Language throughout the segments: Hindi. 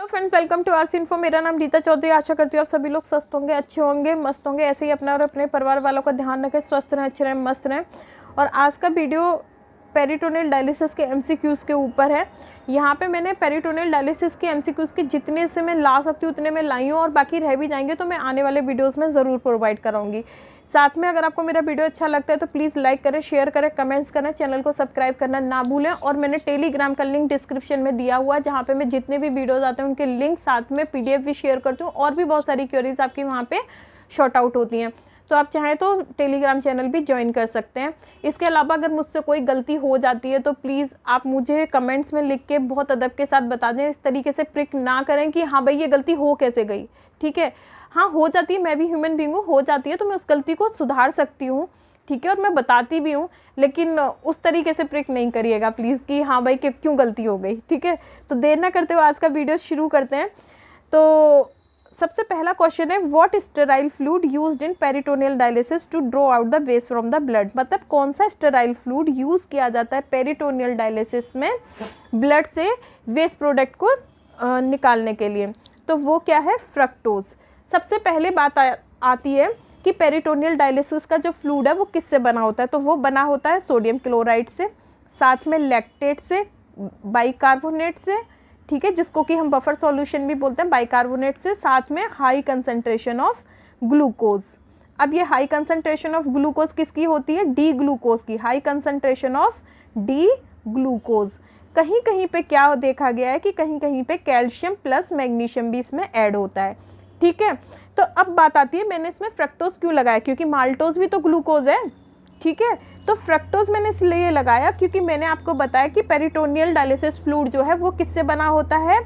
Hello friends, welcome to RC info. मेरा नाम रीता चौधरी। आशा करती हूँ आप सभी लोग स्वस्थ होंगे, अच्छे होंगे, मस्त होंगे। ऐसे ही अपना और अपने परिवार वालों का ध्यान रखें, स्वस्थ रहें, अच्छे रहें, मस्त रहें। और आज का वीडियो पेरिटोनियल डायलिसिस के एमसीक्यूज़ के ऊपर है। यहाँ पे मैंने पेरिटोनियल डायलिसिस के एमसीक्यूज़ के जितने से मैं ला सकती हूँ उतने मैं लाई हूँ, और बाकी रह भी जाएंगे तो मैं आने वाले वीडियोज़ में ज़रूर प्रोवाइड कराऊंगी। साथ में अगर आपको मेरा वीडियो अच्छा लगता है तो प्लीज़ लाइक करें, शेयर करें, कमेंट्स करें, चैनल को सब्सक्राइब करना ना भूलें। और मैंने टेलीग्राम का लिंक डिस्क्रिप्शन में दिया हुआ है, जहाँ पे मैं जितने भी वीडियोज़ आते हैं उनके लिंक साथ में PDF भी शेयर करती हूँ, और भी बहुत सारी क्वेरीज आपकी वहाँ पे शॉर्ट आउट होती हैं। तो आप चाहें तो टेलीग्राम चैनल भी ज्वाइन कर सकते हैं। इसके अलावा अगर मुझसे कोई गलती हो जाती है तो प्लीज़ आप मुझे कमेंट्स में लिख के बहुत अदब के साथ बता दें। इस तरीके से प्रिक ना करें कि हाँ भाई ये गलती हो कैसे गई, ठीक है। हाँ, हो जाती है, मैं भी ह्यूमन बीइंग हूँ, हो जाती है, तो मैं उस गलती को सुधार सकती हूँ, ठीक है। और मैं बताती भी हूँ, लेकिन उस तरीके से प्रिक नहीं करिएगा प्लीज़ कि हाँ भाई क्यों गलती हो गई, ठीक है। तो देर ना करते हुए आज का वीडियो शुरू करते हैं। तो सबसे पहला क्वेश्चन है, what sterile fluid used in peritoneal dialysis to draw out the waste from the blood. मतलब कौन सा स्टेराइल फ्लूइड यूज़ किया जाता है पेरिटोनियल डायलिसिस में ब्लड से वेस्ट प्रोडक्ट को निकालने के लिए। तो वो क्या है, फ्रक्टोज। सबसे पहले बात आती है कि पेरिटोनियल डायलिसिस का जो फ्लूइड है वो किससे बना होता है। तो वो बना होता है सोडियम क्लोराइड से, साथ में लैक्टेट से, बाइकार्बोनेट से, ठीक है, जिसको कि हम बफर सॉल्यूशन भी बोलते हैं, बाइकार्बोनेट से, साथ में हाई कंसंट्रेशन ऑफ ग्लूकोज। अब ये हाई कंसंट्रेशन ऑफ ग्लूकोज किसकी होती है, डी ग्लूकोज की, high concentration of D glucose. कहीं कहीं पे क्या देखा गया है कि कहीं कहीं पे कैल्शियम प्लस मैग्नीशियम भी इसमें ऐड होता है, ठीक है। तो अब बात आती है, मैंने इसमें फ्रक्टोज क्यों लगाया, क्योंकि माल्टोज भी तो ग्लूकोज है, ठीक है। तो फ्रक्टोज मैंने इसलिए लगाया क्योंकि मैंने आपको बताया कि पेरिटोनियल डायलिसिस फ्लूइड जो है वो किससे बना होता है,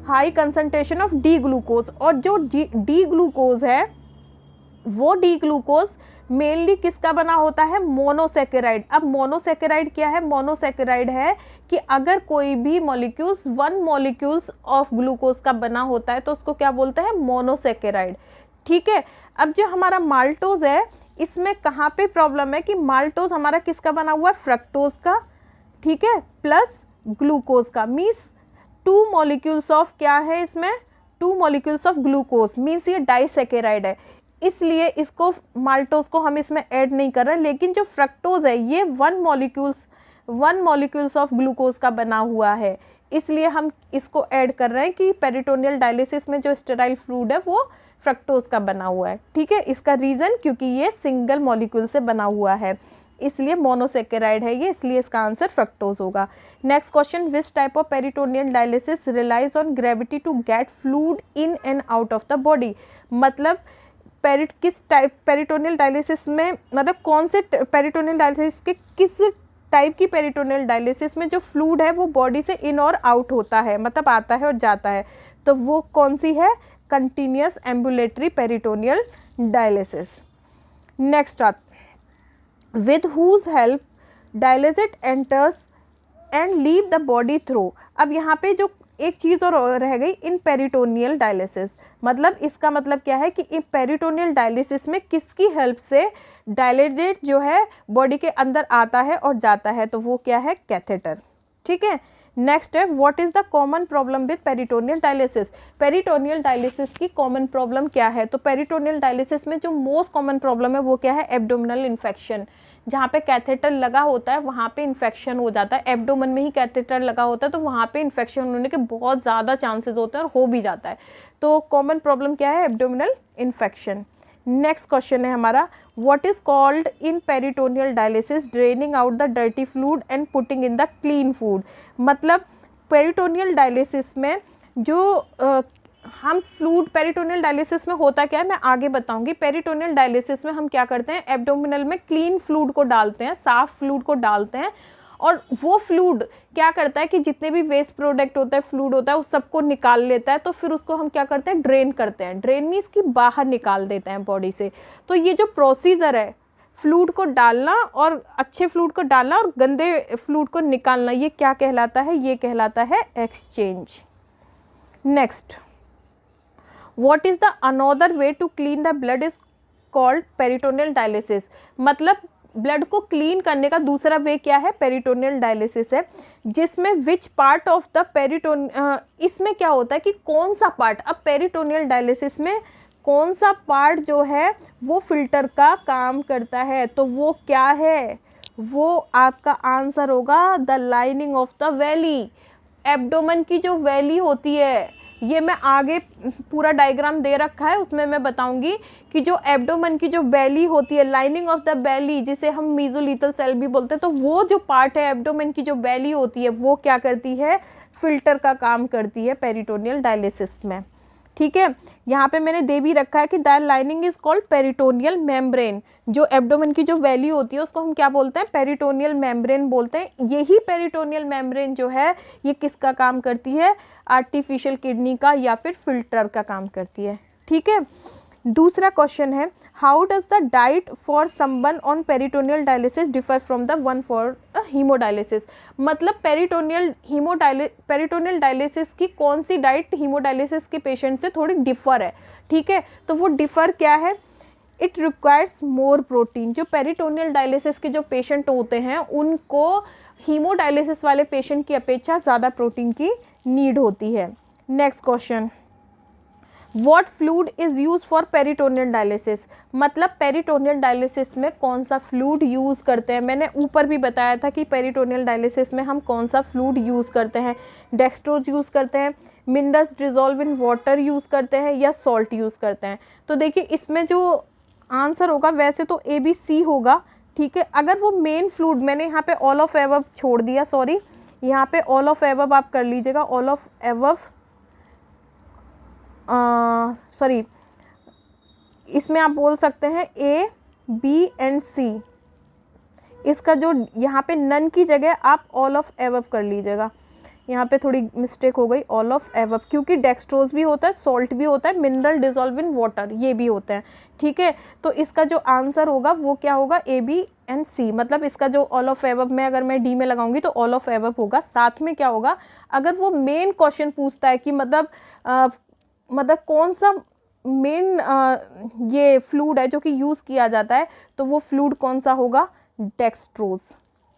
high concentration of D glucose. और जो डी ग्लूकोज है वो डी ग्लूकोज मेनली किसका बना होता है, मोनोसैकेराइड। अब मोनोसैकेराइड क्या है, मोनोसैकेराइड है कि अगर कोई भी मॉलिक्यूल्स 1 मॉलिक्यूल्स ऑफ ग्लूकोज का बना होता है तो उसको क्या बोलते हैं, मोनोसैकेराइड, ठीक है। अब जो हमारा माल्टोज है इसमें कहाँ पे प्रॉब्लम है कि माल्टोज हमारा किसका बना हुआ है, फ्रक्टोज का, ठीक है, प्लस ग्लूकोज का। मीन्स 2 मॉलिक्यूल्स ऑफ क्या है इसमें, 2 मॉलिक्यूल्स ऑफ ग्लूकोज, मीन्स ये डाइसैकेराइड है, इसलिए इसको माल्टोज को हम इसमें ऐड नहीं कर रहे। लेकिन जो फ्रक्टोज है ये 1 मॉलिक्यूल्स ऑफ ग्लूकोज का बना हुआ है, इसलिए हम इसको ऐड कर रहे हैं कि पेरिटोनियल डायलिसिस में जो स्टेराइल फ्लूइड है वो फ्रक्टोज का बना हुआ है, ठीक है। इसका रीज़न क्योंकि ये सिंगल मॉलिक्यूल से बना हुआ है, इसलिए मोनोसैकेराइड है ये, इसलिए इसका आंसर फ्रक्टोज होगा। Next question, which type of peritoneal dialysis relies on gravity to get fluid in and out of the body. मतलब किस टाइप पेरिटोनियल डायलिसिस में, मतलब कौन से पेरिटोनियल डायलिसिस के किस टाइप की पेरिटोनियल डायलिसिस में जो फ्लूइड है वो बॉडी से इन और आउट होता है, मतलब आता है और जाता है, तो वो कौन सी है, continuous ambulatory peritoneal dialysis. Next with whose help dialysis enters and leave the body through. अब यहाँ पे जो एक चीज़ और रह गई, इन पेरिटोनियल डायलिसिस, मतलब इसका मतलब क्या है कि इन पेरिटोनियल डायलिसिस में किसकी हेल्प से डायलिटेट जो है बॉडी के अंदर आता है और जाता है, तो वो क्या है, कैथेटर, ठीक है। नेक्स्ट है, what is the common problem with peritoneal dialysis. Peritoneal dialysis की कॉमन प्रॉब्लम क्या है, तो पेरिटोनियल डायलिसिस में जो मोस्ट कॉमन प्रॉब्लम है वो क्या है, एब्डोमिनल इन्फेक्शन। जहाँ पे कैथेटर लगा होता है वहाँ पे इन्फेक्शन हो जाता है, एब्डोमेन में ही कैथेटर लगा होता है तो वहाँ पे इन्फेक्शन होने के बहुत ज़्यादा चांसेस होते हैं और हो भी जाता है। तो कॉमन प्रॉब्लम क्या है, एब्डोमिनल इन्फेक्शन। नेक्स्ट क्वेश्चन है हमारा, what is called in peritoneal dialysis draining out the dirty fluid and putting in the clean food. मतलब पेरिटोनियल डायलिसिस में जो हम फ्लूइड, पेरिटोनियल डायलिसिस में होता क्या है मैं आगे बताऊंगी। पेरिटोनियल डायलिसिस में हम क्या करते हैं, एब्डोमिनल में क्लीन फ्लूइड को डालते हैं, साफ फ्लूइड को डालते हैं, और वो फ्लूइड क्या करता है कि जितने भी वेस्ट प्रोडक्ट होता है, फ्लूइड होता है, उस सबको निकाल लेता है। तो फिर उसको हम क्या करते हैं, ड्रेन करते हैं। ड्रेन मीन्स कि बाहर निकाल देते हैं बॉडी से। तो ये जो प्रोसीजर है, फ्लूइड को डालना और अच्छे फ्लूइड को डालना और गंदे फ्लूइड को निकालना, ये क्या कहलाता है, ये कहलाता है exchange. Next, what is the another way to clean the blood is called peritoneal dialysis. मतलब ब्लड को क्लीन करने का दूसरा वे क्या है, पेरिटोनियल डायलिसिस है, जिसमें विच पार्ट ऑफ द इसमें क्या होता है कि कौन सा पार्ट, अब पेरिटोनियल डायलिसिस में कौन सा पार्ट जो है वो फिल्टर का काम करता है, तो वो क्या है, वो आपका आंसर होगा the lining of the valley. Abdomen की जो वैली होती है, ये मैं आगे पूरा डायग्राम दे रखा है, उसमें मैं बताऊंगी कि जो एब्डोमेन की जो वैली होती है, लाइनिंग ऑफ द वैली, जिसे हम मीजोलिथल सेल भी बोलते हैं, तो वो जो पार्ट है एब्डोमेन की जो वैली होती है वो क्या करती है, फिल्टर का काम करती है पेरिटोनियल डायलिसिस में। ठीक है, यहाँ पे मैंने दे भी रखा है कि the lining is called peritoneal membrane. जो एब्डोमेन की जो वैली होती है उसको हम क्या बोलते हैं, पेरिटोनियल मेम्ब्रेन बोलते हैं। यही पेरिटोनियल मेम्ब्रेन जो है ये किसका काम करती है, आर्टिफिशियल किडनी का या फिर फिल्टर का काम करती है। ठीक है, दूसरा क्वेश्चन है, how does the diet for someone on peritoneal dialysis differ from the one for haemodialysis. मतलब पेरिटोनियल डायलिसिस की कौन सी डाइट हीमोडायलिसिस के पेशेंट से थोड़ी डिफर है। ठीक है, तो वो डिफर क्या है, इट रिक्वायर्स मोर प्रोटीन। जो पेरिटोनियल डायलिसिस के जो पेशेंट होते हैं उनको हीमोडायलिसिस वाले पेशेंट की अपेक्षा ज़्यादा प्रोटीन की नीड होती है। Next question, what fluid is use for peritoneal dialysis. मतलब पेरिटोनियल डायलिसिस में कौन सा फ्लूड यूज़ करते हैं। मैंने ऊपर भी बताया था कि पेरिटोनियल डायलिसिस में हम कौन सा फ्लूड यूज़ करते हैं, डेक्सट्रोज यूज़ करते हैं, minerals dissolve in water use करते हैं या सॉल्ट यूज़ करते हैं। तो देखिए इसमें जो आंसर होगा वैसे तो ABC होगा। ठीक है, अगर वो मेन फ्लूड, मैंने यहाँ पे ऑल ऑफ एबव छोड़ दिया, सॉरी, यहाँ पे ऑल ऑफ एबव आप कर लीजिएगा, ऑल ऑफ एबव, सॉरी, इसमें आप बोल सकते हैं A, B एंड C। इसका जो यहाँ पे नन की जगह आप ऑल ऑफ एबव कर लीजिएगा। यहाँ पे थोड़ी मिस्टेक हो गई, ऑल ऑफ एबव, क्योंकि डेक्सट्रोज भी होता है, सॉल्ट भी होता है, मिनरल डिजोल्व इन वाटर ये भी होते हैं। ठीक है, तो इसका जो आंसर होगा वो क्या होगा, A, B एंड C। मतलब इसका जो ऑल ऑफ एबव में अगर मैं D में लगाऊंगी तो ऑल ऑफ एबव होगा। साथ में क्या होगा, अगर वो मेन क्वेश्चन पूछता है कि मतलब कौन सा मेन ये फ्लूड है जो कि यूज़ किया जाता है, तो वो फ्लूड कौन सा होगा, डेक्सट्रोज।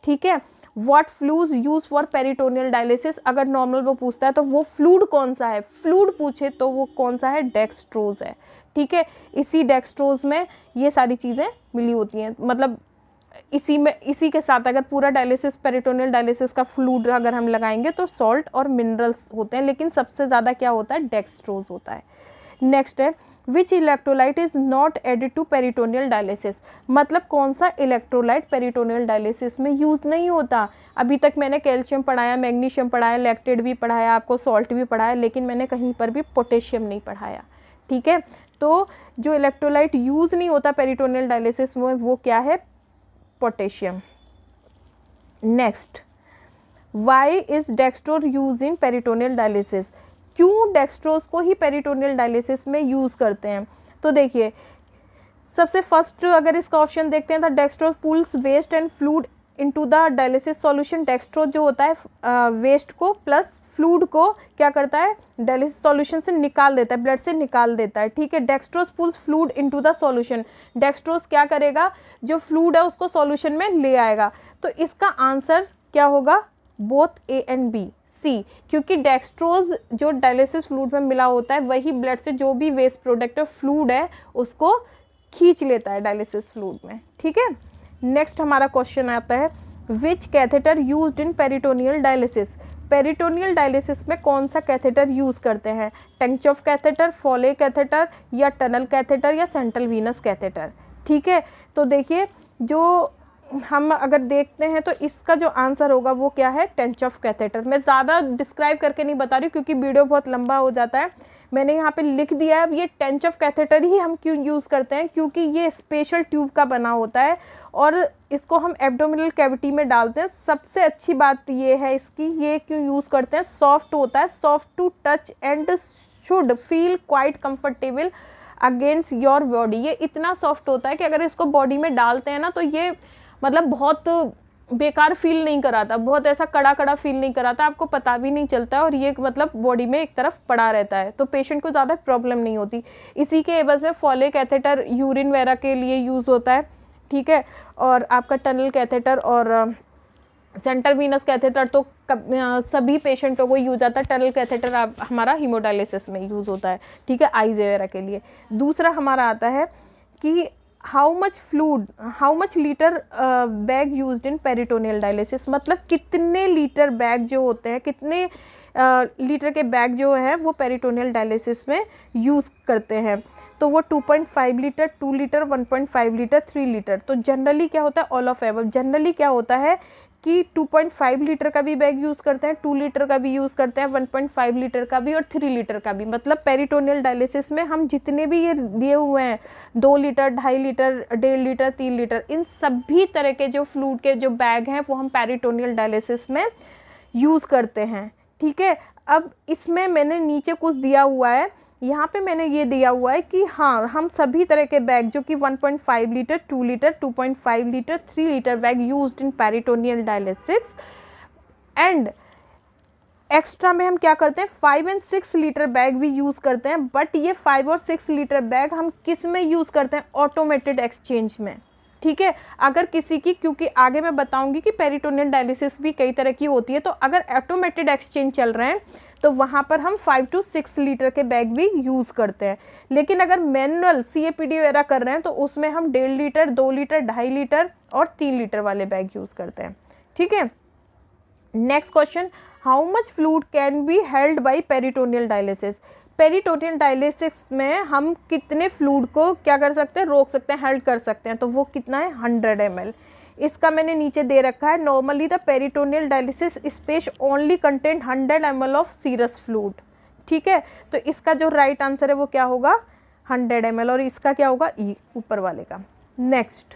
ठीक है, what fluid use for peritoneal dialysis, अगर नॉर्मल वो पूछता है तो वो फ्लूड कौन सा है, फ्लूड पूछे तो वो कौन सा है, डेक्सट्रोज है। ठीक है, इसी डेक्सट्रोज में ये सारी चीज़ें मिली होती हैं। मतलब इसी के साथ अगर पूरा डायलिसिस, पेरिटोनियल डायलिसिस का फ्लूड अगर हम लगाएंगे तो सॉल्ट और मिनरल्स होते हैं, लेकिन सबसे ज़्यादा क्या होता है, डेक्सट्रोज होता है। नेक्स्ट है, which electrolyte is not added to peritoneal dialysis. मतलब कौन सा इलेक्ट्रोलाइट पेरिटोनियल डायलिसिस में यूज़ नहीं होता। अभी तक मैंने कैल्शियम पढ़ाया, मैग्नीशियम पढ़ाया, लैक्टेट भी पढ़ाया, आपको सॉल्ट भी पढ़ाया, लेकिन मैंने कहीं पर भी पोटेशियम नहीं पढ़ाया। ठीक है, तो जो इलेक्ट्रोलाइट यूज़ नहीं होता पेरिटोनियल डायलिसिस में वो क्या है, potassium. Next, why is dextrose use in peritoneal dialysis. क्यों डेक्सट्रोज को ही पेरिटोनियल डायलिसिस में यूज़ करते हैं। तो देखिए सबसे फर्स्ट अगर इसका ऑप्शन देखते हैं तो dextrose pulls waste and fluid into the dialysis solution. Dextrose जो होता है वेस्ट को प्लस फ्लूड को क्या करता है, डायलिसिस सॉल्यूशन से निकाल देता है, ब्लड से निकाल देता है। ठीक है, dextrose pulls fluid into the solution. Dextrose क्या करेगा, जो फ्लूड है उसको सॉल्यूशन में ले आएगा। तो इसका आंसर क्या होगा, both A and B, C, क्योंकि डेक्सट्रोज जो डायलिसिस फ्लूड में मिला होता है वही ब्लड से जो भी वेस्ट प्रोडक्ट फ्लूड है उसको खींच लेता है डायलिसिस फ्लूड में। ठीक है, नेक्स्ट हमारा क्वेश्चन आता है, which catheter used in peritoneal dialysis. Peritoneal dialysis में कौन सा कैथेटर यूज़ करते हैं, टेंचॉफ कैथेटर, फॉले कैथेटर या टनल कैथेटर या सेंट्रल वीनस कैथेटर। ठीक है, तो देखिए जो हम अगर देखते हैं तो इसका जो आंसर होगा वो क्या है, टेंचॉफ कैथेटर। मैं ज़्यादा डिस्क्राइब करके नहीं बता रही क्योंकि वीडियो बहुत लंबा हो जाता है, मैंने यहाँ पे लिख दिया है। अब ये टेंचॉफ कैथेटर ही हम क्यों यूज़ करते हैं, क्योंकि ये स्पेशल ट्यूब का बना होता है और इसको हम एब्डोमिनल कैविटी में डालते हैं। सबसे अच्छी बात ये है इसकी, ये क्यों यूज़ करते हैं, सॉफ्ट होता है, soft to touch and should feel quite comfortable against your body. ये इतना सॉफ्ट होता है कि अगर इसको बॉडी में डालते हैं ना तो ये मतलब बहुत बेकार फील नहीं कराता, बहुत ऐसा कड़ा कड़ा फील नहीं कराता, आपको पता भी नहीं चलता और ये मतलब बॉडी में एक तरफ पड़ा रहता है, तो पेशेंट को ज़्यादा प्रॉब्लम नहीं होती। इसी के एवज में फॉले कैथेटर यूरिन वगैरह के लिए यूज़ होता है। ठीक है। और आपका टनल कैथेटर और सेंटर वीनस कैथेटर तो सभी पेशेंटों को यूज आता है। टनल कैथेटर हमारा हीमोडायलिसिस में यूज़ होता है, ठीक है, आईज वगैरह के लिए। दूसरा हमारा आता है कि how much litre bag used in peritoneal dialysis, मतलब कितने लीटर बैग जो होते हैं, कितने लीटर के बैग जो है वो पेरिटोनियल डायलिसिस में यूज़ करते हैं। तो वो 2.5 लीटर, 2 लीटर, 1.5 लीटर, 3 लीटर। तो जनरली क्या होता है, ऑल ऑफ एबव। जनरली क्या होता है कि 2.5 लीटर का भी बैग यूज़ करते हैं, 2 लीटर का भी यूज़ करते हैं, 1.5 लीटर का भी और 3 लीटर का भी। मतलब पेरिटोनियल डायलिसिस में हम जितने भी ये दिए हुए हैं 2 लीटर, 2.5 लीटर, 1.5 लीटर, 3 लीटर, इन सभी तरह के जो फ्लूइड के जो बैग हैं वो हम पेरिटोनियल डायलिसिस में यूज़ करते हैं, ठीक है। अब इसमें मैंने नीचे कुछ दिया हुआ है, यहाँ पे मैंने ये दिया हुआ है कि हाँ, हम सभी तरह के बैग जो कि 1.5 litre, 2 litre, 2.5 litre, 3 litre bag used in peritoneal dialysis. And extra में हम क्या करते हैं, 5 और 6 लीटर बैग भी यूज़ करते हैं। बट ये 5 और 6 लीटर बैग हम किस में यूज़ करते हैं, ऑटोमेटेड एक्सचेंज में, ठीक है। अगर किसी की, क्योंकि आगे मैं बताऊंगी कि पेरिटोनियल डायलिसिस भी कई तरह की होती है, तो अगर ऑटोमेटेड एक्सचेंज चल रहे हैं तो वहाँ पर हम 5 to 6 लीटर के बैग भी यूज़ करते हैं। लेकिन अगर मैनुअल CAPD वगैरह कर रहे हैं तो उसमें हम 1.5 लीटर, 2 लीटर, 2.5 लीटर और 3 लीटर वाले बैग यूज़ करते हैं, ठीक है। Next question, how much fluid can be held by peritoneal dialysis. Peritoneal dialysis में हम कितने फ्लूइड को क्या कर सकते हैं, रोक सकते हैं, हेल्ड कर सकते हैं। तो वो कितना है, 100 ml। इसका मैंने नीचे दे रखा है, normally the peritoneal dialysis space only contain 100 ml of serous fluid, ठीक है। तो इसका जो राइट आंसर है वो क्या होगा, 100 ml, और इसका क्या होगा, ई ऊपर वाले का। Next,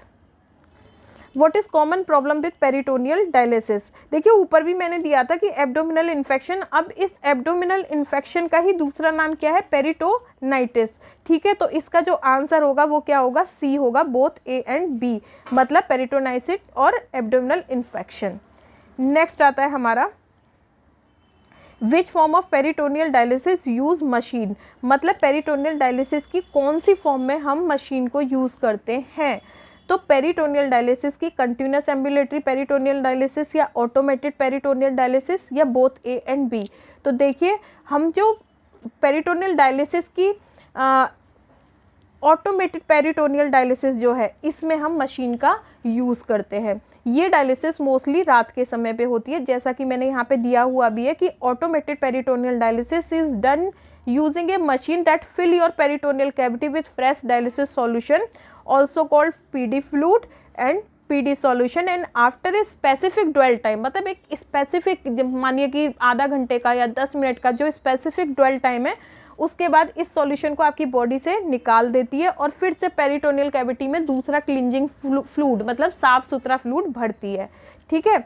what is common problem with peritoneal dialysis. देखिए ऊपर भी मैंने दिया था कि एब्डोमिनल इन्फेक्शन। अब इस एब्डोमिनल इन्फेक्शन का ही दूसरा नाम क्या है, पेरिटोनाइटिस, ठीक है। तो इसका जो आंसर होगा वो क्या होगा, सी होगा, बोथ ए एंड बी, मतलब पेरिटोनाइटिस और एब्डोमिनल इन्फेक्शन। नेक्स्ट आता है हमारा, which form of peritoneal dialysis use machine, मतलब पेरिटोनियल डायलिसिस की कौन सी फॉर्म में हम मशीन को यूज़ करते हैं। तो पेरिटोनियल डायलिसिस की कंटिन्यूस एम्बुलेटरी पेरिटोनियल डायलिसिस या ऑटोमेटेड पेरिटोनियल डायलिसिस या बोथ ए एंड बी। तो देखिए हम जो पेरिटोनियल डायलिसिस की ऑटोमेटेड पेरिटोनियल डायलिसिस जो है इसमें हम मशीन का यूज़ करते हैं। ये डायलिसिस मोस्टली रात के समय पे होती है, जैसा कि मैंने यहाँ पे दिया हुआ भी है कि automated peritoneal dialysis is done using a machine that fill your peritoneal cavity with fresh dialysis solution also called PD fluid and PD solution and after a specific dwell time, मतलब एक स्पेसिफिक, मानिए कि आधा घंटे का या 10 मिनट का जो स्पेसिफिक ड्वेल टाइम है, उसके बाद इस सॉल्यूशन को आपकी बॉडी से निकाल देती है और फिर से पेरिटोनियल कैविटी में दूसरा क्लींजिंग फ्लूइड, मतलब साफ सुथरा फ्लूइड भरती है, ठीक है।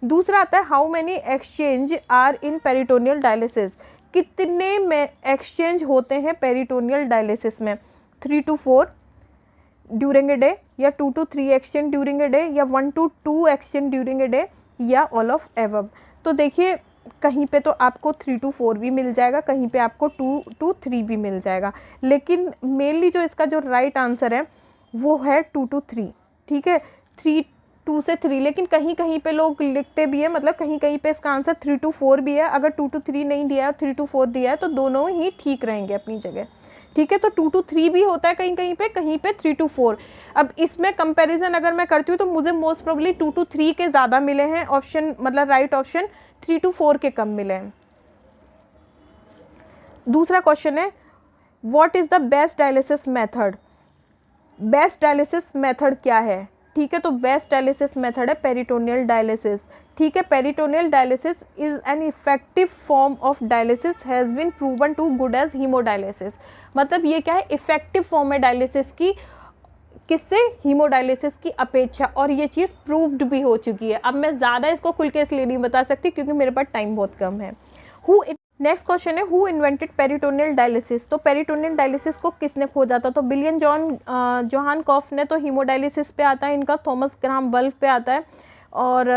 दूसरा आता है, how many exchange are in peritoneal dialysis, कितने में एक्सचेंज होते हैं पेरिटोनियल डायलिसिस में, 3 to 4 ड्यूरिंग ए डे, या 2 to 3 exchange during a day, या 1 to 2 exchange during a day, या ऑल ऑफ एबव। तो देखिए कहीं पे तो आपको 3 to 4 भी मिल जाएगा, कहीं पे आपको 2 to 3 भी मिल जाएगा, लेकिन मेनली जो इसका जो राइट आंसर है वो है 2 to 3, ठीक है, 2 से 3। लेकिन कहीं कहीं पे लोग लिखते भी है, मतलब कहीं कहीं पे इसका आंसर 3 to 4 भी है। अगर 2 to 3 नहीं दिया है, 3 to 4 दिया है, तो दोनों ही ठीक रहेंगे अपनी जगह, ठीक है। तो 2 to 3 भी होता है कहीं कहीं पे 3 to 4। अब इसमें कंपैरिजन अगर मैं करती हूँ तो मुझे मोस्ट प्रोबेबली 2 to 3 के ज़्यादा मिले हैं ऑप्शन, मतलब राइट ऑप्शन 3 to 4 के कम मिले हैं। दूसरा क्वेश्चन है, what is the best dialysis method. Best dialysis method क्या है, ठीक है। तो बेस्ट डायलिसिस मेथड है पेरिटोनियल डायलिसिस, ठीक है। Peritoneal dialysis is an effective form of dialysis has been proven to good as haemodialysis. मतलब ये क्या है, इफेक्टिव फॉर्म है डायलिसिस की, किससे, हीमोडायलिसिस की अपेक्षा, और ये चीज़ प्रूव्ड भी हो चुकी है। अब मैं ज़्यादा इसको खुल के इसलिए नहीं बता सकती क्योंकि मेरे पास टाइम बहुत कम है। नेक्स्ट क्वेश्चन है, हु इन्वेंटेड पेरिटोनियल डायलिसिस। तो पेरिटोनियल डायलिसिस को किसने खोजा था। तो विलियम जोहान कॉफ ने तो हीमोडायलिसिस पे आता है इनका, थॉमस ग्राहम बल्ब पे आता है। और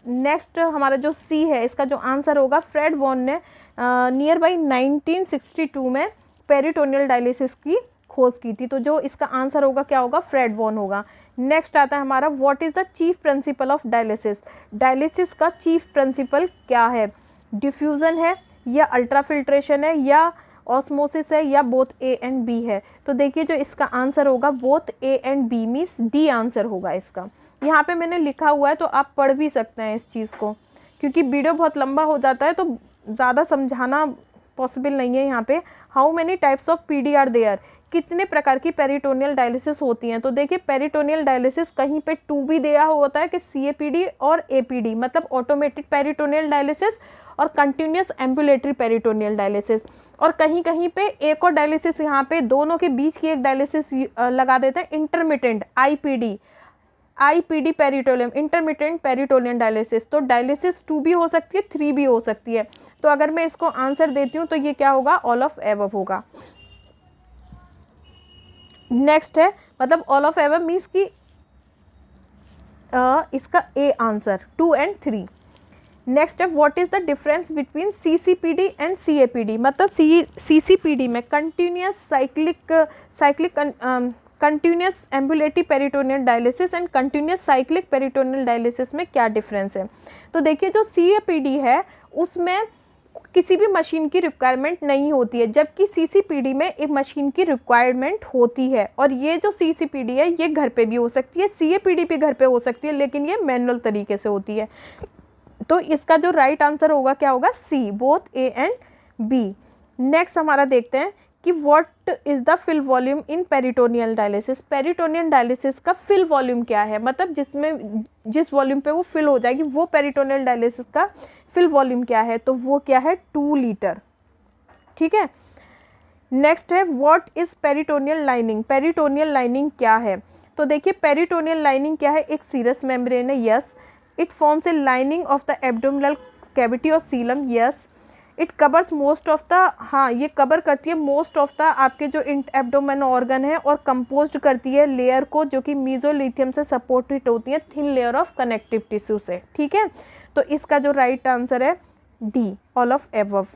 नेक्स्ट हमारा जो सी है इसका जो आंसर होगा, फ्रेड वॉन ने नियर बाई 1962 में पेरिटोनियल डायलिसिस की खोज की थी। तो जो इसका आंसर होगा क्या होगा, फ्रेड बोन होगा। नेक्स्ट आता है हमारा, what is the chief principle of dialysis. Dialysis का चीफ प्रिंसिपल क्या है, डिफ्यूज़न है या अल्ट्राफिल्ट्रेशन है या ऑस्मोसिस है या बोथ ए एंड बी है। तो देखिए जो इसका आंसर होगा both A and B, means D answer होगा इसका। यहाँ पे मैंने लिखा हुआ है तो आप पढ़ भी सकते हैं इस चीज़ को, क्योंकि वीडियो बहुत लंबा हो जाता है तो ज़्यादा समझाना पॉसिबल नहीं है यहाँ पे। How many types of PDR there, कितने प्रकार की पेरिटोनियल डायलिसिस होती हैं। तो देखिए पेरिटोनियल डायलिसिस कहीं पे 2 भी दिया होता है कि सीएपीडी और एपीडी, मतलब ऑटोमेटेड पेरिटोनियल डायलिसिस और कंटिन्यूस एम्बुलेटरी पेरिटोनियल डायलिसिस। और कहीं कहीं पे एक और डायलिसिस यहाँ पे दोनों के बीच की एक डायलिसिस लगा देते हैं, intermittent IPD peritoneum, intermittent peritoneal dialysis. तो डायलिसिस 2 भी हो सकती है, 3 भी हो सकती है। तो अगर मैं इसको आंसर देती हूँ तो ये क्या होगा, ऑल ऑफ एबव होगा। नेक्स्ट है, मतलब ऑल ऑफ एबव मीन्स कि इसका ए आंसर 2 एंड 3। नेक्स्ट है, what is the difference between CCPD and CAPD. मतलब सीसीपीडी में continuous ambulatory peritoneal dialysis and continuous cyclic peritoneal dialysis में क्या डिफरेंस है। तो देखिए जो सीएपीडी है उसमें किसी भी मशीन की रिक्वायरमेंट नहीं होती है, जबकि सीसीपीडी में एक मशीन की रिक्वायरमेंट होती है। और ये जो सीसीपीडी है ये घर पे भी हो सकती है, सीएपीडी भी घर पे हो सकती है, लेकिन ये मैनुअल तरीके से होती है। तो इसका जो राइट आंसर होगा क्या होगा, C, both A and B. Next हमारा देखते हैं कि what is the fill volume in peritoneal dialysis. Peritoneal dialysis का फिल वॉल्यूम क्या है, मतलब जिसमें जिस वॉल्यूम पे वो फिल हो जाएगी वो पेरिटोनियल डायलिसिस का फिल वॉल्यूम क्या है, तो वो क्या है, 2 लीटर। ठीक है। नेक्स्ट है, what is peritoneal lining. Peritoneal lining क्या है। तो देखिए पेरिटोनियल लाइनिंग क्या है, एक सीरस मेम्ब्रेन है, yes. It forms a lining of the abdominal cavity और coelom, yes. It covers most of the, हाँ ये कवर करती है मोस्ट ऑफ द आपके जो एब्डोमेन ऑर्गन है, और कंपोज्ड करती है लेयर को जो कि मीजोलिथियम से सपोर्टेड होती है, thin layer of connective tissue से। ठीक है। तो इसका जो राइट आंसर है D, all of above.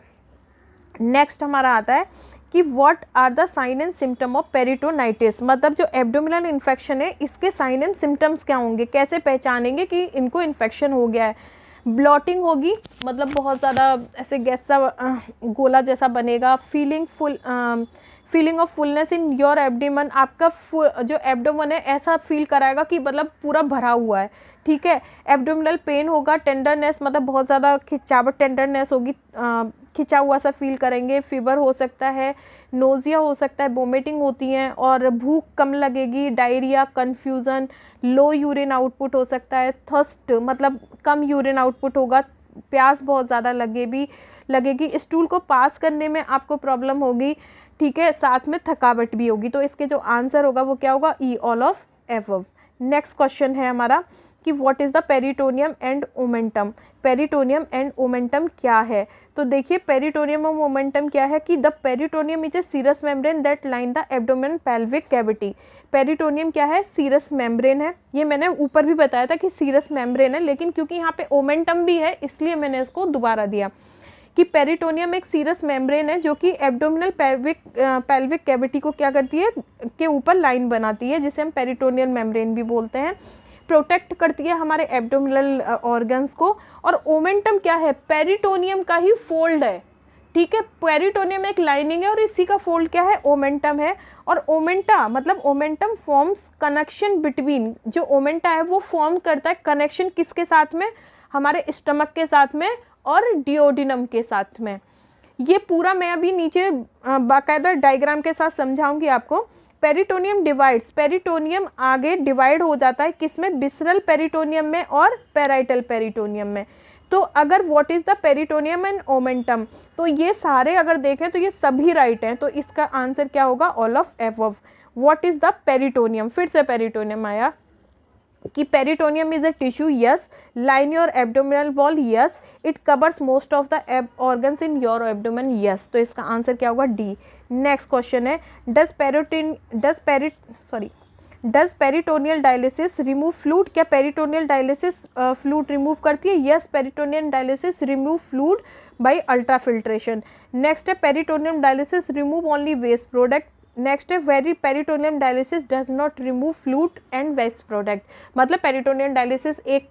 Next हमारा आता है कि what are the sign and symptom of peritonitis. मतलब जो एब्डोमिनल इन्फेक्शन है इसके साइन एंड सिम्टम्स क्या होंगे, कैसे पहचानेंगे कि इनको इन्फेक्शन हो गया है। ब्लॉटिंग होगी, मतलब बहुत ज़्यादा ऐसे गैस सा गोला जैसा बनेगा। Feeling of fullness in your abdomen, आपका जो एब्डोमेन है ऐसा फील कराएगा कि मतलब पूरा भरा हुआ है। ठीक है। एब्डोमिनल पेन होगा, टेंडरनेस, मतलब बहुत ज़्यादा खिंचावट टेंडरनेस होगी, खिंचा हुआ सा फील करेंगे। फीवर हो सकता है, नोजिया हो सकता है, वोमिटिंग होती है, और भूख कम लगेगी, डायरिया, कन्फ्यूज़न, लो यूरिन आउटपुट हो सकता है, थर्स्ट मतलब कम यूरिन आउटपुट होगा, प्यास बहुत ज़्यादा लगेगी, स्टूल को पास करने में आपको प्रॉब्लम होगी। ठीक है। साथ में थकावट भी होगी। तो इसके जो आंसर होगा वो क्या होगा, E, all of above. Next question है हमारा कि what is the peritoneum and omentum. Peritoneum and omentum क्या है। तो देखिए पेरिटोनियम और ओमेंटम क्या है कि the peritoneum is a serous membrane that line the abdomen pelvic cavity. Peritoneum क्या है, सीरस मेम्ब्रेन है। ये मैंने ऊपर भी बताया था कि सीरस मेम्ब्रेन है, लेकिन क्योंकि यहाँ पे ओमेंटम भी है इसलिए मैंने इसको दोबारा दिया कि पेरिटोनियम एक सीरस मेम्ब्रेन है जो कि एब्डोमिनल पेल्विक कैविटी को क्या करती है, के ऊपर लाइन बनाती है, जिसे हम पेरिटोनियल मेम्ब्रेन भी बोलते हैं। प्रोटेक्ट करती है हमारे एब्डोमिनल ऑर्गन्स को। और ओमेंटम क्या है, पेरिटोनियम का ही फोल्ड है। ठीक है। पेरिटोनियम एक लाइनिंग है और इसी का फोल्ड क्या है, ओमेंटम है। और ओमेंटा मतलब ओमेंटम फॉर्म्स कनेक्शन बिटवीन, जो ओमेंटा है वो फॉर्म करता है कनेक्शन किसके साथ में, हमारे स्टमक के साथ में और डिओडिनम के साथ में। ये पूरा मैं अभी नीचे बाकायदा डायग्राम के साथ समझाऊंगी आपको। पेरिटोनियम डिवाइड्स, पेरिटोनियम आगे डिवाइड हो जाता है किसमें, विसरल पेरिटोनियम में और पेराइटल पेरिटोनियम में। तो अगर what is the peritoneum and omentum, तो ये सारे अगर देखें तो ये सभी राइट हैं। तो इसका आंसर क्या होगा, all of above. What is the peritoneum, फिर से पेरिटोनियम आया कि peritoneum is a tissue, yes. Line your abdominal wall, yes. It covers most of the organs in your abdomen, yes. तो इसका आंसर क्या होगा, डी। नेक्स्ट क्वेश्चन है, does peritoneal dialysis remove fluid. क्या पेरिटोनियल डायलिसिस फ्लूइड रिमूव करती है, yes. Peritoneal dialysis remove fluid by ultrafiltration. Next है, peritoneal dialysis remove only waste product, next है very peritoneum dialysis does not remove fluid and waste product. मतलब पेरिटोनियम डायलिसिस एक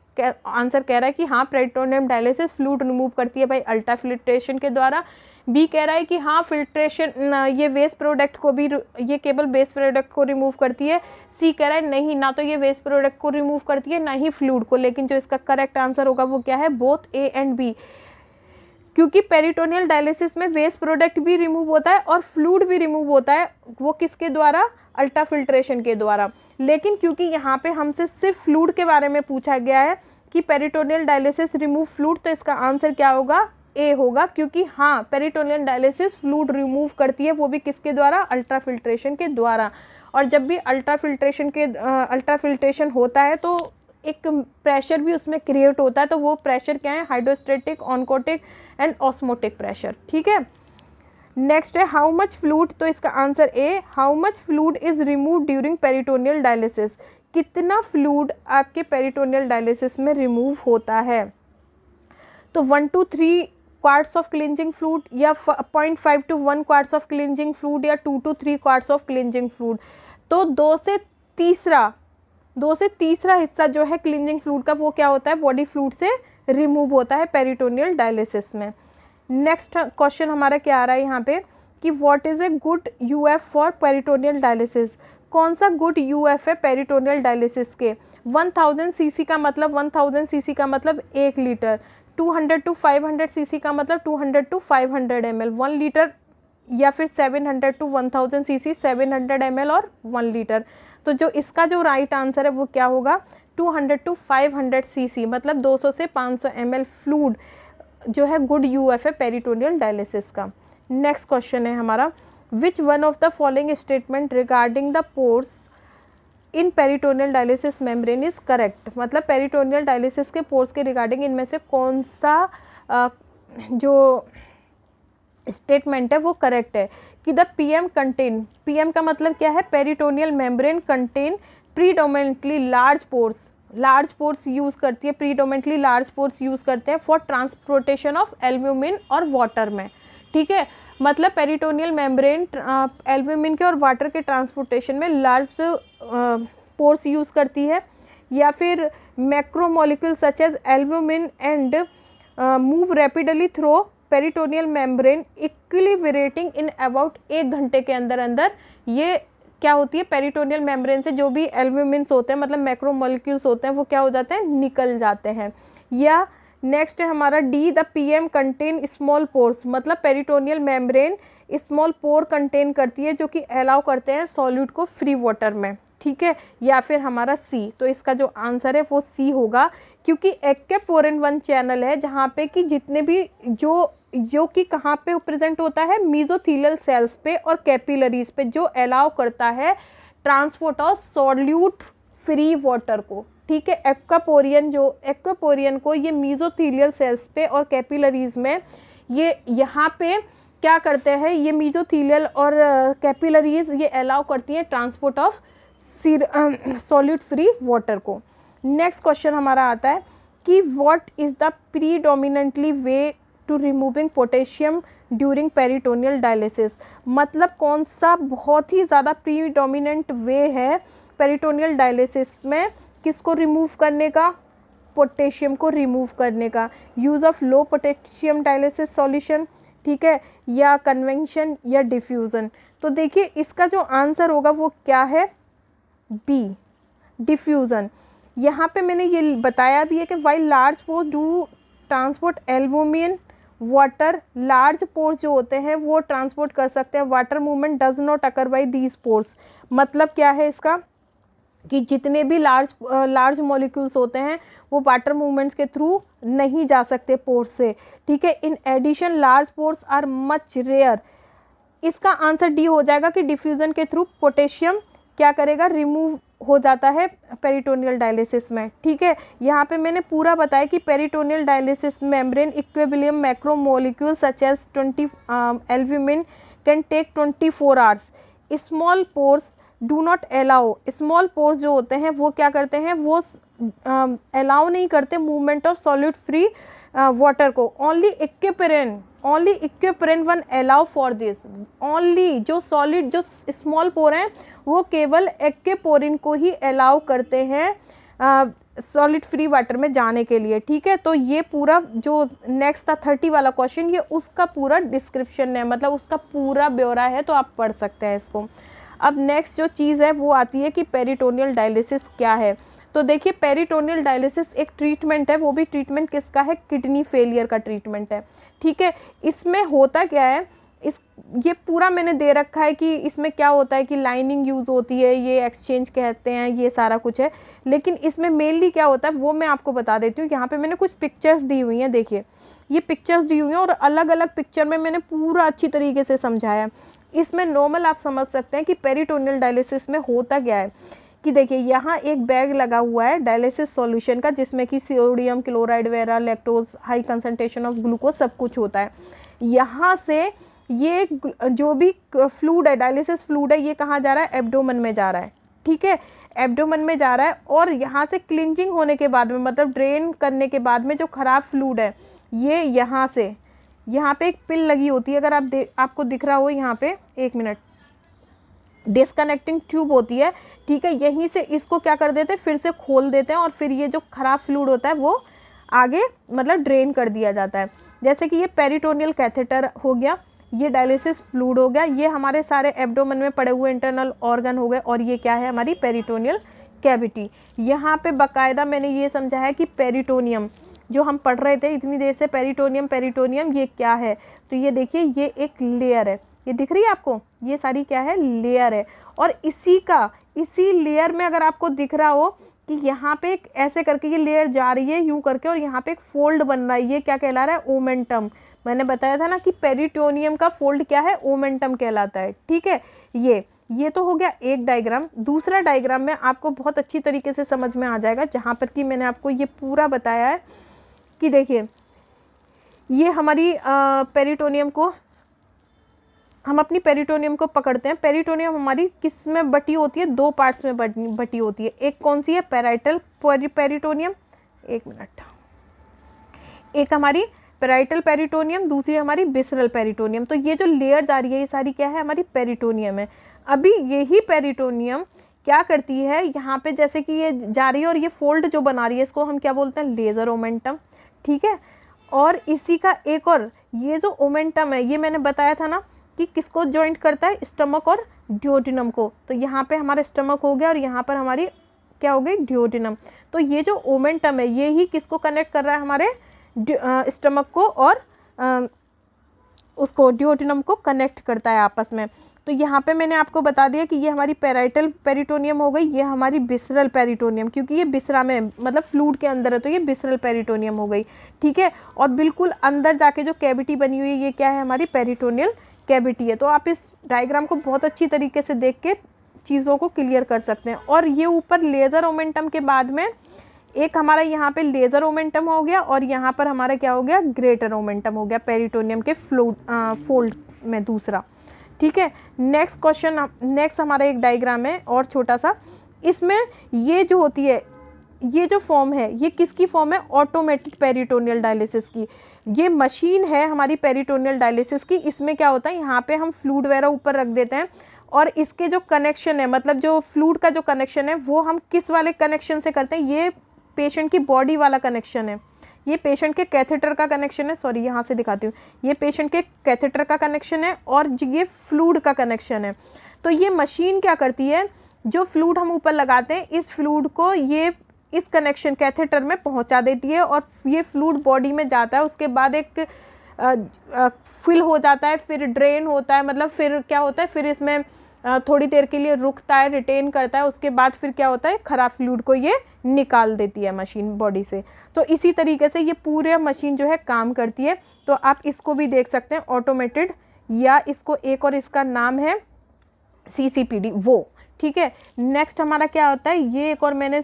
आंसर कह रहा है कि हाँ पेरिटोनियम डायलिसिस फ्लूइड रिमूव करती है भाई अल्ट्रा फिल्ट्रेशन के द्वारा। बी कह रहा है कि हाँ फिल्ट्रेशन ये वेस्ट प्रोडक्ट को भी, ये केवल वेस्ट प्रोडक्ट को रिमूव करती है। सी कह रहा है नहीं, ना तो ये वेस्ट प्रोडक्ट को रिमूव करती है ना ही फ्लूइड को। लेकिन जो इसका करेक्ट आंसर होगा वो क्या है, बोथ ए एंड बी, क्योंकि पेरिटोनियल डायलिसिस में वेस्ट प्रोडक्ट भी रिमूव होता है और फ्लूइड भी रिमूव होता है। वो किसके द्वारा, अल्ट्रा फिल्ट्रेशन के द्वारा। लेकिन क्योंकि यहाँ पे हमसे सिर्फ फ्लूइड के बारे में पूछा गया है कि पेरिटोनियल डायलिसिस रिमूव फ्लूइड, तो इसका आंसर क्या होगा, ए होगा। क्योंकि हाँ पेरिटोनियल डायलिसिस फ्लूइड रिमूव करती है, वो भी किसके द्वारा, अल्ट्रा फिल्ट्रेशन के द्वारा। और जब भी अल्ट्रा फिल्ट्रेशन होता है तो एक प्रेशर भी उसमें क्रिएट होता है। तो वो प्रेशर क्या है, hydrostatic, oncotic and osmotic pressure. ठीक है, नेक्स्ट है हाउ मच फ्लूइड, तो इसका answer A, how much fluid is remove during peritoneal dialysis. कितना फ्लूइड आपके पेरिटोनियल डायलिसिस में रिमूव होता है। तो 1 to 3 quartz of cleansing fluid, या 0.5 to 1 quartz of cleansing fluid, या 2 to 3 quartz of cleansing fluid. तो दो से तीसरा हिस्सा जो है क्लिनजिंग फ्लूइड का, वो क्या होता है, बॉडी फ्लूइड से रिमूव होता है पेरिटोनियल डायलिसिस में। नेक्स्ट क्वेश्चन हमारा क्या आ रहा है यहाँ पे कि what is a good UF for peritoneal dialysis. कौन सा गुड यूएफ है पेरिटोनियल डायलिसिस के। 1000 सीसी का मतलब 1000 सीसी का मतलब 1 लीटर, 200 to 500 सीसी का मतलब 200 to 500 ml, 1 लीटर, या फिर 700 to 1000 सीसी 700 ml और 1 लीटर। तो जो इसका जो राइट आंसर है वो क्या होगा, 200 to 500 सीसी, मतलब 200 से 500 ml फ्लूइड जो है गुड यूएफ है पेरिटोनियल डायलिसिस का। नेक्स्ट क्वेश्चन है हमारा, which one of the following statement regarding the pores in peritoneal dialysis membrane is correct. मतलब पेरिटोनियल डायलिसिस के पोर्स के रिगार्डिंग इनमें से कौन सा जो स्टेटमेंट है वो करेक्ट है। कि द पीएम कंटेन, पीएम का मतलब क्या है, peritoneal membrane contain predominantly large pores use करती है, प्रीडोमिनेंटली लार्ज पोर्स यूज़ करते हैं फॉर ट्रांसपोर्टेशन ऑफ एल्ब्यूमिन और वाटर में। ठीक है, मतलब पेरिटोनियल मेम्ब्रेन एल्ब्यूमिन के और वाटर के ट्रांसपोर्टेशन में लार्ज पोर्स यूज़ करती है। या फिर macromolecule such as albumin and move rapidly through peritoneal membrane equilibrating in about 1 घंटे के अंदर ये क्या होती है, पेरिटोनियल मेम्ब्रेन से जो भी एल्ब्यूमिन्स होते हैं, मतलब मैक्रोमोलिक्यूल्स होते हैं, वो क्या हो जाते हैं, निकल जाते हैं। या नेक्स्ट है हमारा D, the PM contain small pores, मतलब पेरिटोनियल मेम्ब्रेन स्मॉल पोर कंटेन करती है जो कि अलाउ करते हैं सॉल्यूट को फ्री वाटर में। ठीक है, या फिर हमारा सी, तो इसका जो आंसर है वो सी होगा। क्योंकि एक्केपोरेन 1 चैनल है जहाँ पे कि जितने भी जो कि कहाँ पे प्रेजेंट होता है, मीजोथीलियल सेल्स पे और कैपिलरीज पे, जो अलाउ करता है transport of solute free water को। ठीक है, एक्वापोरियन को ये मीजोथीलियल सेल्स पे और कैपिलरीज में ये यहाँ पे क्या करते हैं, ये मीजोथीलियल और कैपिलरीज ये अलाउ करती हैं transport of solute free water को। नेक्स्ट क्वेश्चन हमारा आता है कि what is the predominantly way to removing potassium during peritoneal dialysis. मतलब कौन सा बहुत ही ज़्यादा प्रीडोमिनेंट वे है पेरिटोनियल डायलिसिस में किसको रिमूव करने का, पोटेशियम को रिमूव करने का। Use of low potassium dialysis solution, ठीक है, या कन्वेंशन या डिफ्यूज़न। तो देखिए इसका जो आंसर होगा वो क्या है, बी, डिफ्यूज़न। यहाँ पे मैंने ये बताया भी है कि while large pores do transport albumin water, large pores जो होते हैं वो ट्रांसपोर्ट कर सकते हैं, water movement does not occur by these pores. मतलब क्या है इसका कि जितने भी लार्ज मॉलिक्यूल्स होते हैं वो वाटर मूवमेंट्स के थ्रू नहीं जा सकते पोर्स से। ठीक है, in addition large pores are much rare. इसका आंसर डी हो जाएगा कि डिफ्यूज़न के थ्रू पोटेशियम क्या करेगा, रिमूव हो जाता है पेरिटोनियल डायलिसिस में। ठीक है, यहाँ पे मैंने पूरा बताया कि peritoneal dialysis membrane equilibrium macromolecule such as 20 albumin can take 24 hours. Small pores do not allow, small pores जो होते हैं वो क्या करते हैं, वो अलाउ नहीं करते movement of solute free water को, ओनली इक्विपरेंट one allow for this, only जो सॉलिड जो स्मॉल पोर हैं वो केवल एक्वेपोरिन को ही अलाउ करते हैं सॉलिड फ्री वाटर में जाने के लिए। ठीक है, तो ये पूरा जो नेक्स्ट था 30 वाला क्वेश्चन, ये उसका पूरा डिस्क्रिप्शन है, मतलब उसका पूरा ब्यौरा है, तो आप पढ़ सकते हैं इसको। अब नेक्स्ट जो चीज़ है वो आती है कि पेरिटोनियल डायलिसिस क्या है। तो देखिए पेरिटोनियल डायलिसिस एक ट्रीटमेंट है, वो भी ट्रीटमेंट किसका है, किडनी फेलियर का ट्रीटमेंट है। ठीक है, इसमें होता क्या है, ये पूरा मैंने दे रखा है कि इसमें क्या होता है कि लाइनिंग यूज़ होती है, ये एक्सचेंज कहते हैं, ये सारा कुछ है, लेकिन इसमें मेनली क्या होता है वो मैं आपको बता देती हूँ। यहाँ पे मैंने कुछ पिक्चर्स दी हुई हैं, देखिए ये पिक्चर्स दी हुई हैं और अलग अलग पिक्चर में मैंने पूरा अच्छी तरीके से समझाया। इसमें नॉर्मल आप समझ सकते हैं कि पेरिटोनियल डायलिसिस में होता क्या है कि देखिए यहाँ एक बैग लगा हुआ है डायलिसिस सॉल्यूशन का, जिसमें कि सोडियम क्लोराइड वगैरह, lactose, high concentration of glucose सब कुछ होता है। यहाँ से ये जो भी फ्लूड है, डायलिसिस फ्लूड है, ये कहाँ जा रहा है, एब्डोमेन में जा रहा है। ठीक है, एब्डोमेन में जा रहा है और यहाँ से क्लिंजिंग होने के बाद में, मतलब ड्रेन करने के बाद में जो ख़राब फ्लूड है ये यहाँ से, यहाँ पे एक पिन लगी होती है, अगर आपको दिख रहा हो यहाँ पे, एक मिनट, डिस्कनेक्टिंग ट्यूब होती है। ठीक है, यहीं से इसको क्या कर देते हैं, फिर से खोल देते हैं और फिर ये जो ख़राब फ्लूड होता है वो आगे मतलब ड्रेन कर दिया जाता है। जैसे कि ये पेरिटोनियल कैथेटर हो गया, ये डायलिसिस फ्लूड हो गया, ये हमारे सारे एब्डोमेन में पड़े हुए इंटरनल ऑर्गन हो गए, और ये क्या है, हमारी पेरिटोनियल कैविटी। यहाँ पे बाकायदा मैंने ये समझाया कि पेरिटोनियम जो हम पढ़ रहे थे इतनी देर से, पेरिटोनियम ये क्या है, तो ये देखिए ये एक लेयर है, ये दिख रही है आपको, ये सारी क्या है, लेयर है। और इसी लेयर में अगर आपको दिख रहा हो कि यहाँ पे एक ऐसे करके ये लेयर जा रही है यूं करके, और यहाँ पे एक फोल्ड बन रहा है, ये क्या कहला रहा है, ओमेंटम। मैंने बताया था ना कि पेरिटोनियम का फोल्ड क्या है, ओमेंटम कहलाता है। ठीक है, ये तो हो गया एक डायग्राम। दूसरा डायग्राम में आपको बहुत अच्छी तरीके से समझ में आ जाएगा, जहाँ पर कि मैंने आपको ये पूरा बताया है कि देखिए ये हमारी पेरिटोनियम को, हम अपनी पेरिटोनियम को पकड़ते हैं। पेरिटोनियम हमारी किस में बटी होती है, दो पार्ट्स में बटी होती है। एक कौन सी है, पैराइटल पेरिटोनियम, एक मिनट, एक हमारी पैराइटल पेरिटोनियम, दूसरी हमारी विसरल पेरिटोनियम। तो ये जो लेयर जा रही है ये सारी क्या है, हमारी पेरिटोनियम है। अभी यही पेरिटोनियम क्या करती है, यहाँ पे जैसे कि ये जा रही है और ये फोल्ड जो बना रही है इसको हम क्या बोलते हैं, लेजर ओमेंटम। ठीक है, और इसी का एक और ये जो ओमेंटम है, ये मैंने बताया था ना कि किसको ज्वाइंट करता है, स्टमक और ड्यूोडेनम को। तो यहाँ पे हमारा स्टमक हो गया और यहाँ पर हमारी क्या हो गई, ड्यूोडेनम। तो ये जो ओमेंटम है ये ही किसको कनेक्ट कर रहा है, हमारे स्टमक को और उसको ड्यूोडेनम को कनेक्ट करता है आपस में। तो यहाँ पे मैंने आपको बता दिया कि ये हमारी पैराइटल पेरिटोनियम हो गई, ये हमारी विसरल पेरिटोनियम, क्योंकि ये विसरा में मतलब फ्लूड के अंदर है तो ये विसरल पेरिटोनियम हो गई। ठीक है, और बिल्कुल अंदर जाके जो कैविटी बनी हुई है ये क्या है, हमारी पेरिटोनियल कैविटी है। तो आप इस डायग्राम को बहुत अच्छी तरीके से देख के चीज़ों को क्लियर कर सकते हैं। और ये ऊपर लेज़र ओमेंटम के बाद में एक हमारा यहाँ पे लेज़र ओमेंटम हो गया और यहाँ पर हमारा क्या हो गया, ग्रेटर ओमेंटम हो गया पेरिटोनियम के फोल्ड में दूसरा। ठीक है, नेक्स्ट क्वेश्चन, नेक्स्ट हमारा एक डायग्राम है और छोटा सा, इसमें ये जो होती है, ये जो फॉर्म है ये किसकी फॉर्म है, ऑटोमेटिक पेरिटोनियल डायलिसिस की। ये मशीन है हमारी पेरिटोनियल डायलिसिस की। इसमें क्या होता है, यहाँ पे हम फ्लूड वगैरह ऊपर रख देते हैं और इसके जो कनेक्शन है, मतलब जो फ्लूड का जो कनेक्शन है वो हम किस वाले कनेक्शन से करते हैं, ये पेशेंट की बॉडी वाला कनेक्शन है, ये पेशेंट के कैथेटर का कनेक्शन है, सॉरी यहाँ से दिखाती हूँ, ये पेशेंट के कैथेटर का कनेक्शन है और ये फ्लूड का कनेक्शन है। तो ये मशीन क्या करती है, जो फ्लूड हम ऊपर लगाते हैं इस फ्लूड को ये इस कनेक्शन कैथेटर में पहुंचा देती है और ये फ्लूड बॉडी में जाता है। उसके बाद एक फिल हो जाता है, फिर ड्रेन होता है, मतलब फिर क्या होता है, फिर इसमें थोड़ी देर के लिए रुकता है, रिटेन करता है, उसके बाद फिर क्या होता है, खराब फ्लूड को ये निकाल देती है मशीन बॉडी से। तो इसी तरीके से ये पूरे मशीन जो है काम करती है। तो आप इसको भी देख सकते हैं ऑटोमेटेड, या इसको एक और इसका नाम है CCPD वो। ठीक है, नेक्स्ट हमारा क्या होता है, ये एक और मैंने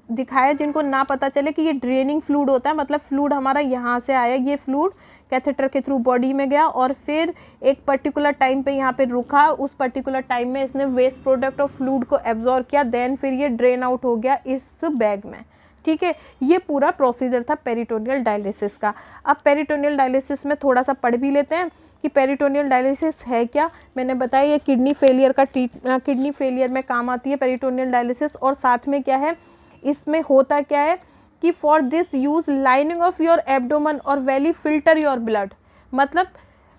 दिखाया, जिनको ना पता चले कि ये ड्रेनिंग फ्लूड होता है, मतलब फ्लूड हमारा यहाँ से आया, ये फ्लूड कैथेटर के थ्रू बॉडी में गया और फिर एक पर्टिकुलर टाइम पे यहाँ पे रुका, उस पर्टिकुलर टाइम में इसने वेस्ट प्रोडक्ट ऑफ फ्लूड को एब्जॉर्ब किया, देन फिर ये ड्रेन आउट हो गया इस बैग में। ठीक है, ये पूरा प्रोसीजर था पेरिटोनियल डायलिसिस का। अब पेरिटोनियल डायलिसिस में थोड़ा सा पढ़ भी लेते हैं कि पेरिटोनियल डायलिसिस है क्या। मैंने बताया ये किडनी फेलियर में काम आती है पेरिटोनियल डायलिसिस। और साथ में क्या है, इसमें होता क्या है कि for this use lining of your abdomen और वैली फिल्टर योर ब्लड। मतलब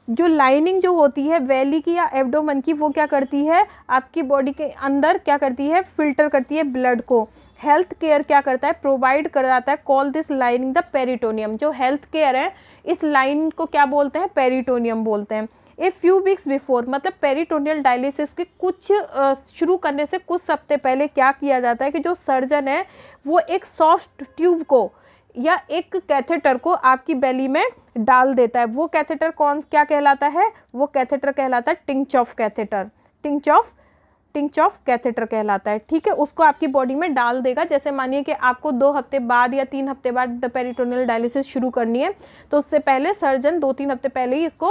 जो लाइनिंग जो होती है वैली की या एब्डोमन की, वो क्या करती है, आपकी बॉडी के अंदर क्या करती है, फिल्टर करती है ब्लड को। हेल्थ केयर क्या करता है, प्रोवाइड कराता है, call this lining the peritoneum. जो हेल्थ केयर है इस लाइन को क्या बोलते हैं, पेरिटोनियम बोलते हैं। ए फ्यू वीक्स बिफोर, मतलब पेरिटोनियल डायलिसिस के कुछ शुरू करने से कुछ हफ्ते पहले क्या किया जाता है कि जो सर्जन है वो एक सॉफ्ट ट्यूब को या एक कैथेटर को आपकी बेली में डाल देता है। वो कैथेटर क्या कहलाता है, वो कैथेटर कहलाता है टिंचऑफ कैथेटर। टिंचऑफ कैथेटर कहलाता है, ठीक है। उसको आपकी बॉडी में डाल देगा। जैसे मानिए कि आपको 2 हफ्ते बाद या 3 हफ्ते बाद पेरिटोनियल डायलिसिस शुरू करनी है, तो उससे पहले सर्जन 2-3 हफ्ते पहले ही इसको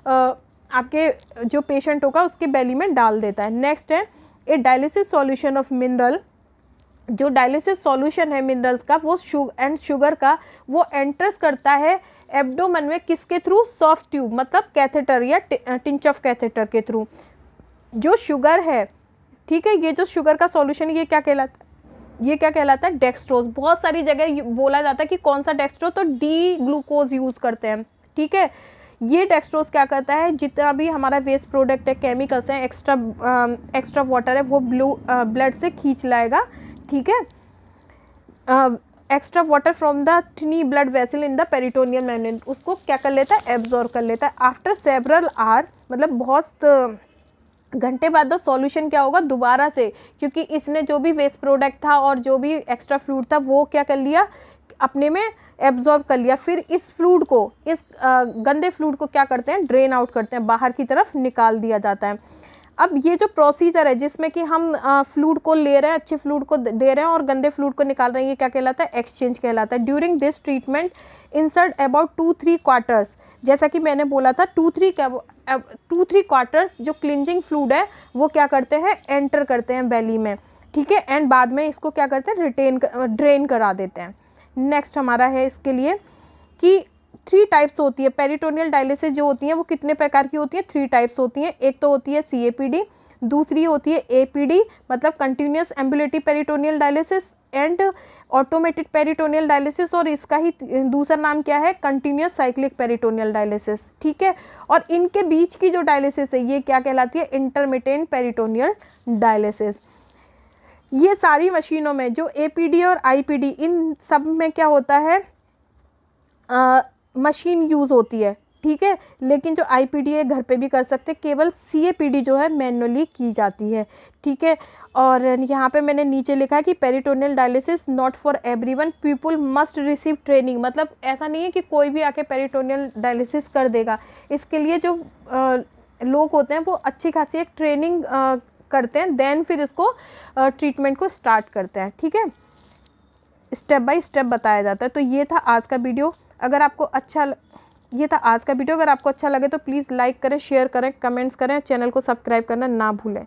आपके जो पेशेंट होगा उसके बेली में डाल देता है। नेक्स्ट है ए डायलिसिस सॉल्यूशन ऑफ मिनरल। जो डायलिसिस सॉल्यूशन है मिनरल्स का, वो शुगर का, वो एंटर्स करता है एब्डोमन में किसके थ्रू, सॉफ्ट ट्यूब, मतलब कैथेटर या टिंचऑफ कैथेटर के थ्रू। जो शुगर है, ठीक है, ये जो शुगर का सॉल्यूशन ये क्या कहलाता है, डेक्सट्रोज। बहुत सारी जगह बोला जाता है कि कौन सा डेक्सट्रोज, तो डी ग्लूकोज यूज़ करते हैं, ठीक है। ये डेक्सट्रोज क्या करता है, जितना भी हमारा वेस्ट प्रोडक्ट है, केमिकल्स हैं, एक्स्ट्रा वाटर है, वो ब्लड से खींच लाएगा, ठीक है। Extra water from the tiny blood vessel in the peritoneal membrane, उसको क्या कर लेता है, एब्जॉर्ब कर लेता है। आफ्टर सेवरल आवर, मतलब बहुत घंटे बाद द सॉल्यूशन क्या होगा, दोबारा से, क्योंकि इसने जो भी वेस्ट प्रोडक्ट था और जो भी एक्स्ट्रा फ्लूइड था वो क्या कर लिया, अपने में एब्जॉर्ब कर लिया। फिर इस फ्लूइड को, इस गंदे फ्लूइड को क्या करते हैं, ड्रेन आउट करते हैं, बाहर की तरफ निकाल दिया जाता है। अब ये जो प्रोसीजर है जिसमें कि हम फ्लूइड को ले रहे हैं, अच्छे फ्लूइड को दे रहे हैं और गंदे फ्लूइड को निकाल रहे हैं, ये क्या कहलाता है, एक्सचेंज कहलाता है। During this treatment insert about 2-3 quarters, जैसा कि मैंने बोला था 2-3 क्वार्टर्स जो क्लिंजिंग फ्लूइड है वो क्या करते हैं, एंटर करते हैं बेली में, ठीक है। एंड बाद में इसको क्या करते हैं, ड्रेन करा देते हैं। नेक्स्ट हमारा है इसके लिए कि 3 टाइप्स होती है पेरिटोनियल डायलिसिस जो होती है वो कितने प्रकार की होती है, 3 टाइप्स होती हैं। एक तो होती है CAPD, दूसरी होती है APD मतलब continuous ambulatory peritoneal dialysis, and automated peritoneal dialysis, और इसका ही दूसरा नाम क्या है, कंटिन्यूस साइक्लिक पेरिटोनियल डायलिसिस, ठीक है। और इनके बीच की जो डायलिसिस है ये क्या कहलाती है, इंटरमिटेंट पेरिटोनियल डायलिसिस। ये सारी मशीनों में जो APD और IPD, इन सब में क्या होता है, मशीन यूज़ होती है, ठीक है। लेकिन जो IPD है घर पे भी कर सकते, केवल CAPD जो है मैनुअली की जाती है, ठीक है। और यहाँ पे मैंने नीचे लिखा है कि peritoneal dialysis not for everyone, people must receive training. मतलब ऐसा नहीं है कि कोई भी आके पेरिटोनियल डायलिसिस कर देगा। इसके लिए जो लोग होते हैं वो अच्छी खासी एक ट्रेनिंग करते हैं, देन फिर इसको ट्रीटमेंट को स्टार्ट करते हैं, ठीक है। स्टेप बाय स्टेप बताया जाता है। तो ये था आज का वीडियो। अगर आपको अच्छा लगे तो प्लीज़ लाइक करें, शेयर करें, कमेंट्स करें, चैनल को सब्सक्राइब करना ना भूलें।